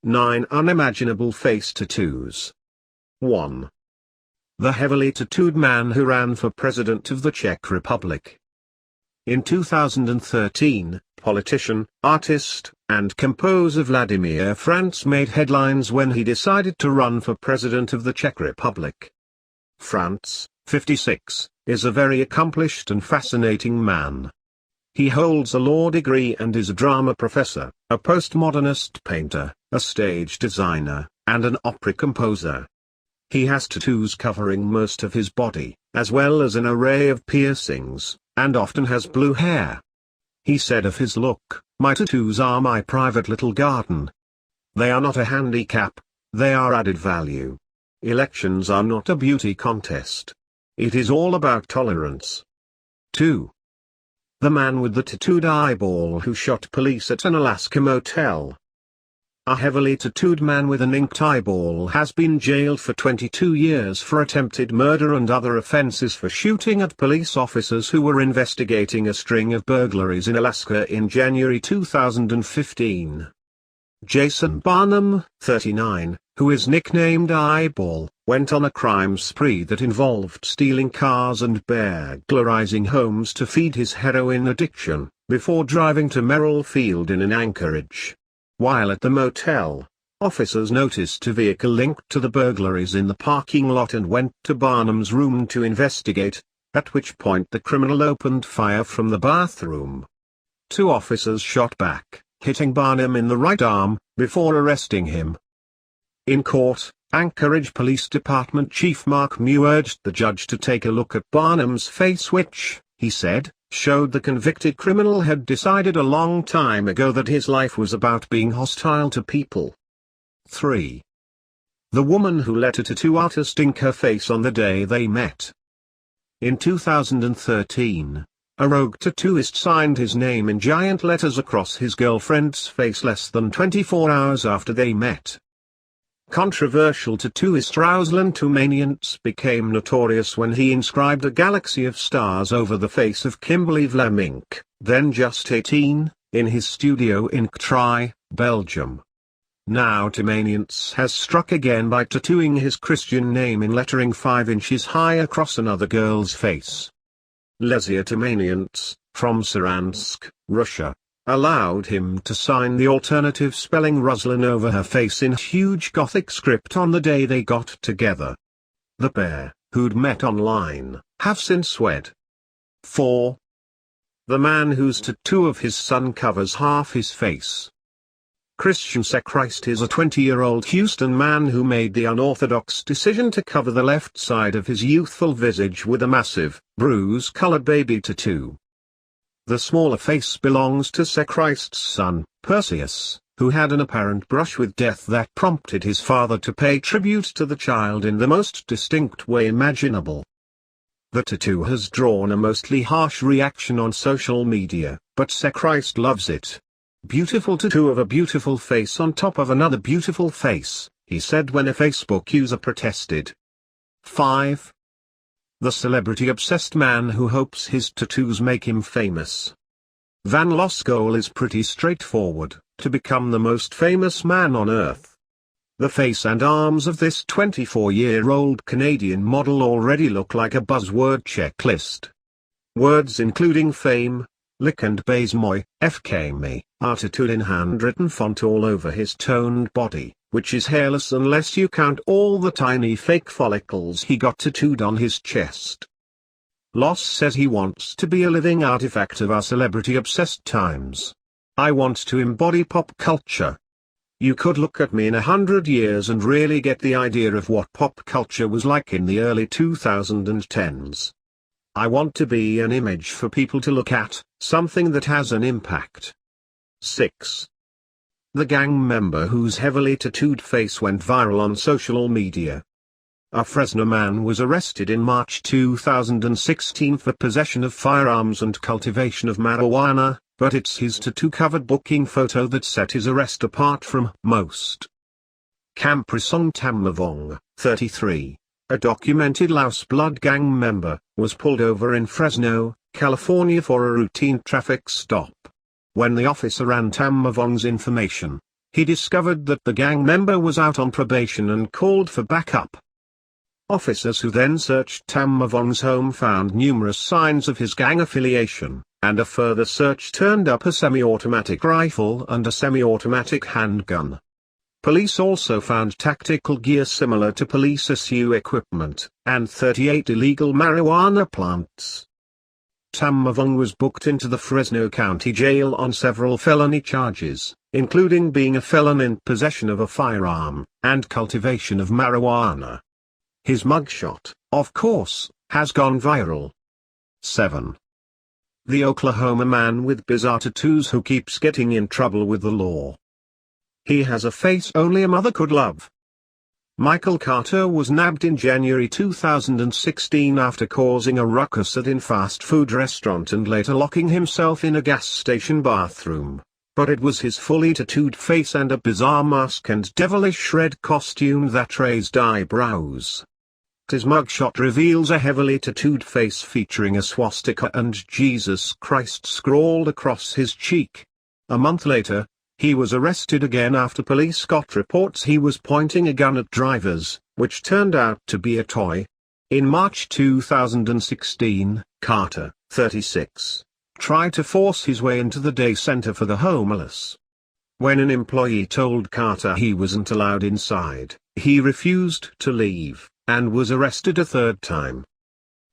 9 Unimaginable face tattoos. 1. The heavily tattooed man who ran for president of the Czech Republic. In 2013, politician, artist, and composer Vladimír Franc made headlines when he decided to run for president of the Czech Republic. Franc, 56, is a very accomplished and fascinating man. He holds a law degree and is a drama professor, a postmodernist painter, a stage designer, and an opera composer. He has tattoos covering most of his body, as well as an array of piercings, and often has blue hair. He said of his look, "My tattoos are my private little garden. They are not a handicap, they are added value. Elections are not a beauty contest. It is all about tolerance." 2. The man with the tattooed eyeball who shot police at an Alaska motel. A heavily tattooed man with an inked eyeball has been jailed for 22 years for attempted murder and other offenses for shooting at police officers who were investigating a string of burglaries in Alaska in January 2015. Jason Barnum, 39, who is nicknamed Eyeball, went on a crime spree that involved stealing cars and burglarizing homes to feed his heroin addiction, before driving to Merrill Field in Anchorage. While at the motel, officers noticed a vehicle linked to the burglaries in the parking lot and went to Barnum's room to investigate, at which point the criminal opened fire from the bathroom. 2 officers shot back, hitting Barnum in the right arm, before arresting him. In court, Anchorage Police Department Chief Mark Mew urged the judge to take a look at Barnum's face, which, he said, showed the convicted criminal had decided a long time ago that his life was about being hostile to people. 3. The woman who let a tattoo artist ink her face on the day they met. In 2013, a rogue tattooist signed his name in giant letters across his girlfriend's face less than 24 hours after they met. Controversial tattooist Ruslan Tumanians became notorious when he inscribed a galaxy of stars over the face of Kimberly Vlamink, then just 18, in his studio in Ktrij, Belgium. Now Tumanians has struck again by tattooing his Christian name in lettering 5 inches high across another girl's face. Lesia Tumanians, from Saransk, Russia, allowed him to sign the alternative spelling Ruslan over her face in huge Gothic script on the day they got together. The pair, who'd met online, have since wed. 4. The man whose tattoo of his son covers half his face. Christian Sechrist is a 20-year-old Houston man who made the unorthodox decision to cover the left side of his youthful visage with a massive, bruise-colored baby tattoo. The smaller face belongs to Sechrist's son, Perseus, who had an apparent brush with death that prompted his father to pay tribute to the child in the most distinct way imaginable. The tattoo has drawn a mostly harsh reaction on social media, but Sechrist loves it. "Beautiful tattoo of a beautiful face on top of another beautiful face," he said when a Facebook user protested. 5. The celebrity-obsessed man who hopes his tattoos make him famous. Van Lo's goal is pretty straightforward: to become the most famous man on Earth. The face and arms of this 24-year-old Canadian model already look like a buzzword checklist. Words including fame, lick and basemoy, FKME, are tattooed in handwritten font all over his toned body, which is hairless unless you count all the tiny fake follicles he got tattooed on his chest. Loss says he wants to be a living artifact of our celebrity-obsessed times. "I want to embody pop culture. You could look at me in 100 years and really get the idea of what pop culture was like in the early 2010s. I want to be an image for people to look at, something that has an impact." 6. The gang member whose heavily tattooed face went viral on social media. A Fresno man was arrested in March 2016 for possession of firearms and cultivation of marijuana, but it's his tattoo-covered booking photo that set his arrest apart from most. Kamprisong Tamavong, 33, a documented Laos Blood gang member, was pulled over in Fresno, California for a routine traffic stop. When the officer ran Tamavong's information, he discovered that the gang member was out on probation and called for backup. Officers who then searched Tam Mavong's home found numerous signs of his gang affiliation, and a further search turned up a semi-automatic rifle and a semi-automatic handgun. Police also found tactical gear similar to police SU equipment, and 38 illegal marijuana plants. Tam Mavong was booked into the Fresno County Jail on several felony charges, including being a felon in possession of a firearm, and cultivation of marijuana. His mugshot, of course, has gone viral. 7. The Oklahoma man with bizarre tattoos who keeps getting in trouble with the law. He has a face only a mother could love. Michael Carter was nabbed in January 2016 after causing a ruckus at a fast food restaurant and later locking himself in a gas station bathroom. But it was his fully tattooed face and a bizarre mask and devilish red costume that raised eyebrows. His mugshot reveals a heavily tattooed face featuring a swastika and Jesus Christ scrawled across his cheek. A month later, he was arrested again after police got reports he was pointing a gun at drivers, which turned out to be a toy. In March 2016, Carter, 36, tried to force his way into the day center for the homeless. When an employee told Carter he wasn't allowed inside, he refused to leave, and was arrested a third time.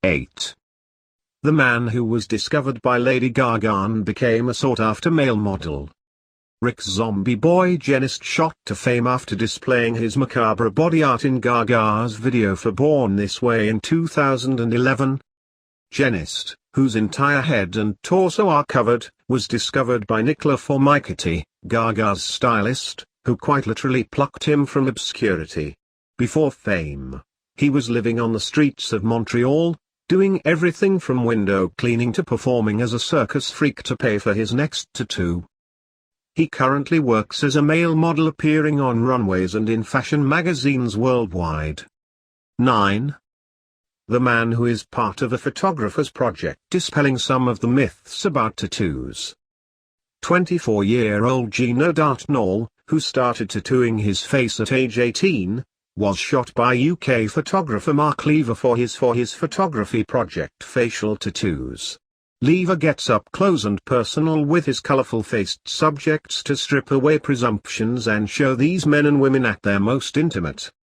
8. The man who was discovered by Lady Gaga and became a sought-after male model. Rick Zombie Boy Genist shot to fame after displaying his macabre body art in Gaga's video for Born This Way in 2011. Genist, whose entire head and torso are covered, was discovered by Nicola Formicati, Gaga's stylist, who quite literally plucked him from obscurity. Before fame, he was living on the streets of Montreal, doing everything from window cleaning to performing as a circus freak to pay for his next tattoo. He currently works as a male model appearing on runways and in fashion magazines worldwide. 9. The man who is part of a photographer's project dispelling some of the myths about tattoos. 24-year-old Gino Dartnall, who started tattooing his face at age 18, was shot by UK photographer Mark Lever for his photography project Facial Tattoos. Lever gets up close and personal with his colorful-faced subjects to strip away presumptions and show these men and women at their most intimate.